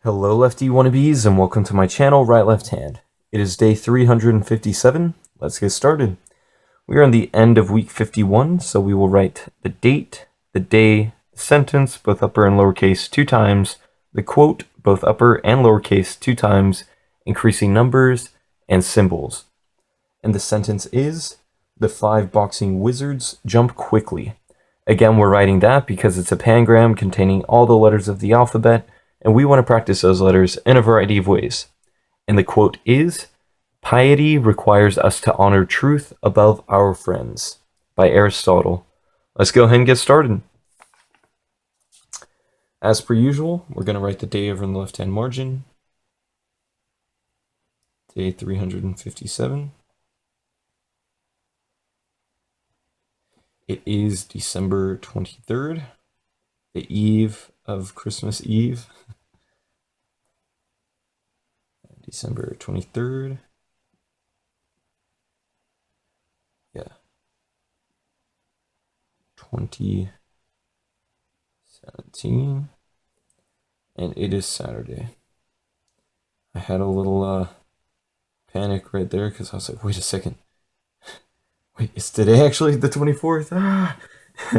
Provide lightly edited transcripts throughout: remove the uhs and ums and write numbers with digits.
Hello Lefty Wannabes and welcome to my channel, Right Left Hand. It is day 357. Let's get started. We are on the end of week 51, so we will write the date, the day, the sentence, both upper and lowercase 2 times, the quote, both upper and lowercase 2 times, increasing numbers, and symbols. And the sentence is, the 5 boxing wizards jump quickly. Again, we're writing that because it's a pangram containing all the letters of the alphabet, and we want to practice those letters in a variety of ways. And the quote is, "Piety requires us to honor truth above our friends," by Aristotle. Let's go ahead and get started. As per usual, we're going to write the day over in the left-hand margin. Day 357. It is December 23rd, the eve of Christmas Eve. December 23rd. Yeah. 2017. And it is Saturday. I had a little panic right there because I was like, wait a second. Wait, is today actually the 24th?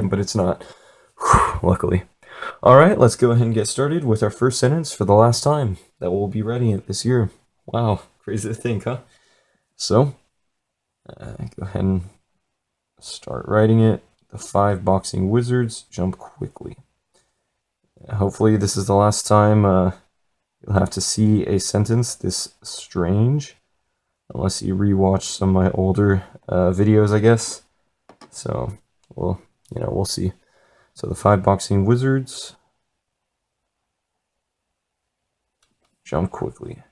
But it's not. Whew, luckily. Alright, let's go ahead and get started with our first sentence for the last time that we'll be writing it this year. Wow, crazy to think, huh? So, go ahead and start writing it. The 5 boxing wizards jump quickly. Hopefully this is the last time you'll have to see a sentence this strange, unless you rewatch some of my older videos, I guess. So, we'll see. So the 5 boxing wizards jump quickly.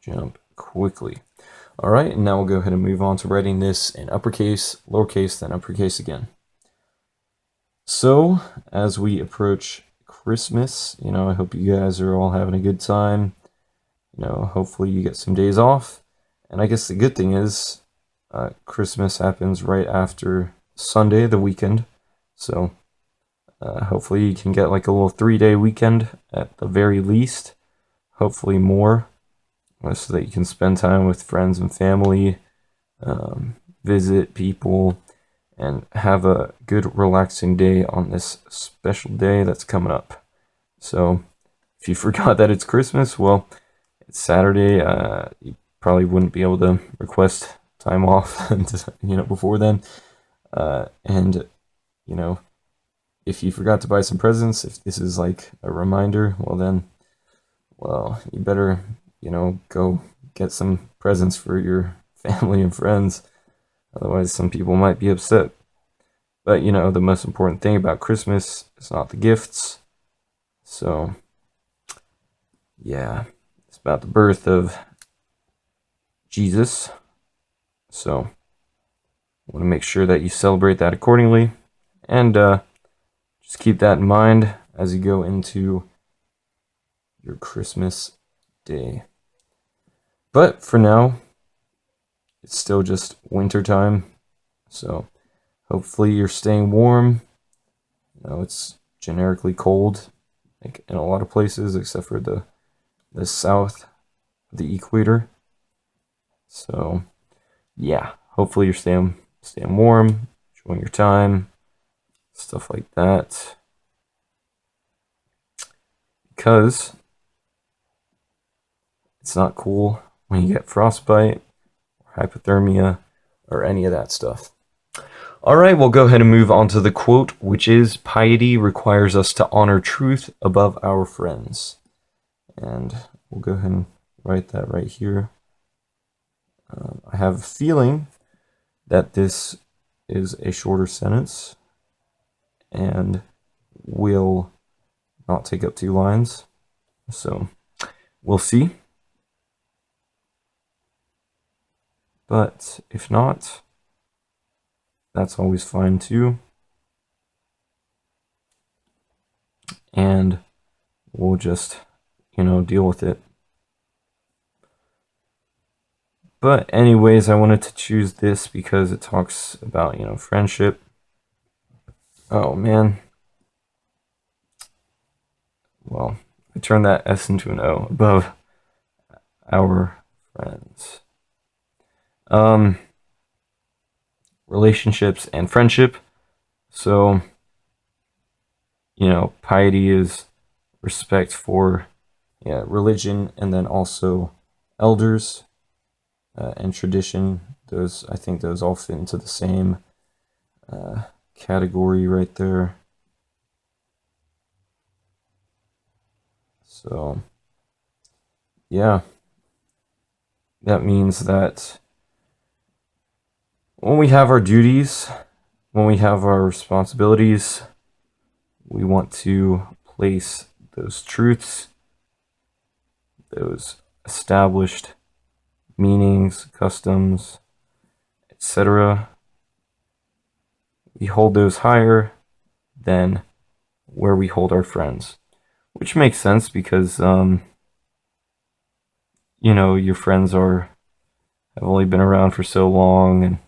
Jump quickly. All right, and now we'll go ahead and move on to writing this in uppercase, lowercase, then uppercase again. So, as we approach Christmas, I hope you guys are all having a good time. Hopefully you get some days off. And I guess the good thing is, Christmas happens right after Sunday, the weekend. So, hopefully you can get like a little 3-day weekend at the very least. Hopefully more, so that you can spend time with friends and family, visit people, and have a good relaxing day on this special day that's coming up. So if you forgot that it's Christmas, well, it's Saturday. You probably wouldn't be able to request time off before then. And if you forgot to buy some presents, if this is like a reminder, well, you better go get some presents for your family and friends. Otherwise, some people might be upset. But, the most important thing about Christmas is not the gifts. So, yeah, it's about the birth of Jesus. So, I want to make sure that you celebrate that accordingly. And just keep that in mind as you go into your Christmas day. But for now, it's still just winter time, so hopefully you're staying warm. It's generically cold, like in a lot of places, except for the south of the equator. So, yeah, hopefully you're staying warm, enjoying your time, stuff like that. Because it's not cool when you get frostbite, or hypothermia, or any of that stuff. All right, we'll go ahead and move on to the quote, which is, "Piety requires us to honor truth above our friends." And we'll go ahead and write that right here. I have a feeling that this is a shorter sentence and will not take up 2 lines. So we'll see. But if not, that's always fine too. And we'll just, deal with it. But anyways, I wanted to choose this because it talks about, friendship. Oh man. Well, I turned that S into an O above our friends. Relationships and friendship. So, piety is respect for religion, and then also elders and tradition. I think those all fit into the same category right there. So, yeah, that means that when we have our duties, when we have our responsibilities, we want to place those truths, those established meanings, customs, etc. We hold those higher than where we hold our friends, which makes sense because your friends have only been around for so long, and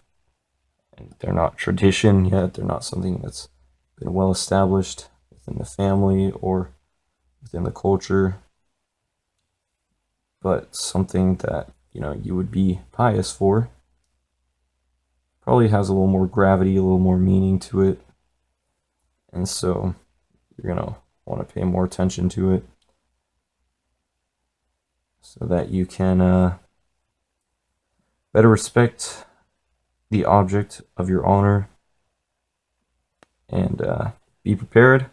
they're not tradition yet. They're not something that's been well established within the family or within the culture, but something that you would be pious for. Probably has a little more gravity, a little more meaning to it, and so you're gonna want to pay more attention to it so that you can better respect the object of your honor, and be prepared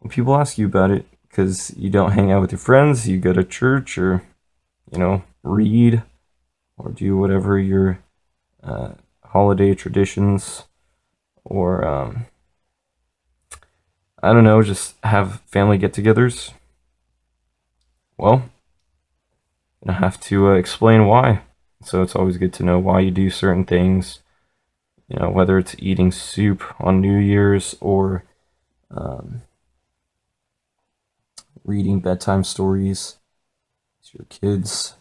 when people ask you about it, because you don't hang out with your friends, you go to church, or read or do whatever your holiday traditions, or I don't know, just have family get-togethers. Well, you have to explain why. So it's always good to know why you do certain things. Whether it's eating soup on New Year's, or reading bedtime stories to your kids.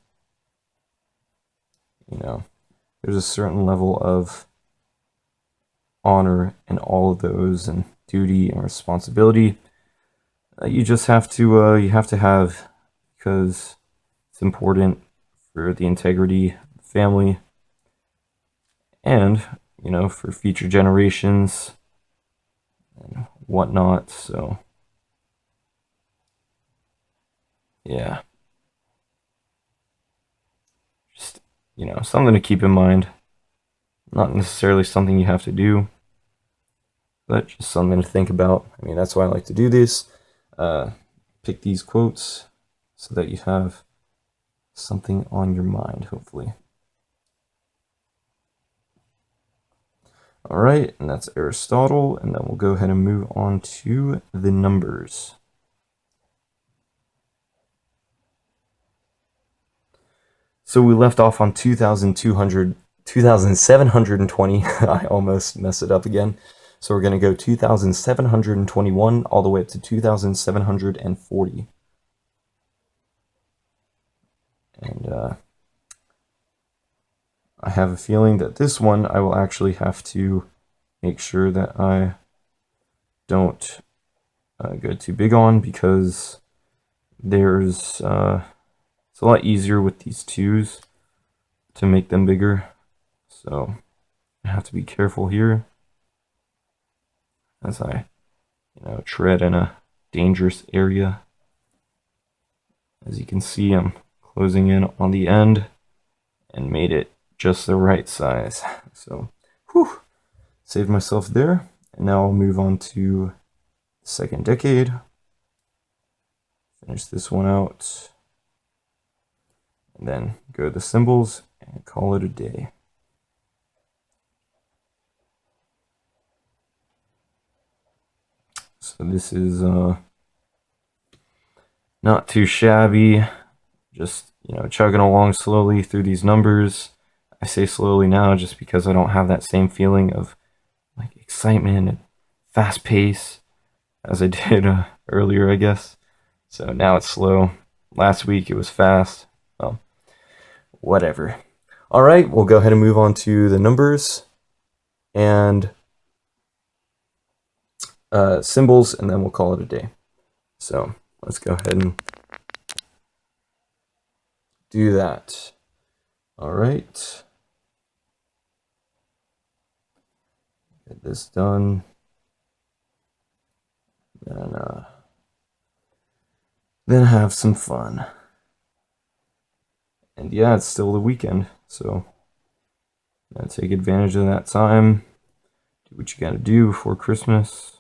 There's a certain level of honor in all of those, and duty and responsibility that you just have to have, because it's important for the integrity of the family, and for future generations and whatnot. So yeah, just something to keep in mind. Not necessarily something you have to do, but just something to think about. I mean, that's why I like to do this. Pick these quotes so that you have something on your mind, hopefully. All right, and that's Aristotle, and then we'll go ahead and move on to the numbers. So we left off on 2,720. I almost messed it up again. So we're going to go 2,721 all the way up to 2,740. And I have a feeling that this one I will actually have to make sure that I don't go too big on, because there's it's a lot easier with these twos to make them bigger. So I have to be careful here as I tread in a dangerous area. As you can see, I'm closing in on the end and made it just the right size. So, saved myself there. And now I'll move on to the second decade. Finish this one out. And then go to the symbols and call it a day. So this is not too shabby. Just chugging along slowly through these numbers. I say slowly now just because I don't have that same feeling of like excitement and fast pace as I did earlier, I guess. So now it's slow. Last week it was fast. Well, whatever. All right, we'll go ahead and move on to the numbers and symbols, and then we'll call it a day. So let's go ahead and do that. All right. Get this done. And then have some fun. And yeah, it's still the weekend, so take advantage of that time. Do what you gotta do before Christmas.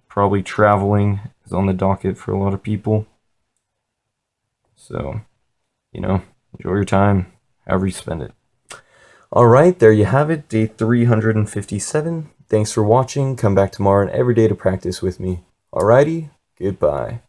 Probably traveling is on the docket for a lot of people. So, enjoy your time, however you spend it. All right, there you have it, day 357. Thanks for watching. Come back tomorrow and every day to practice with me. Alrighty, goodbye.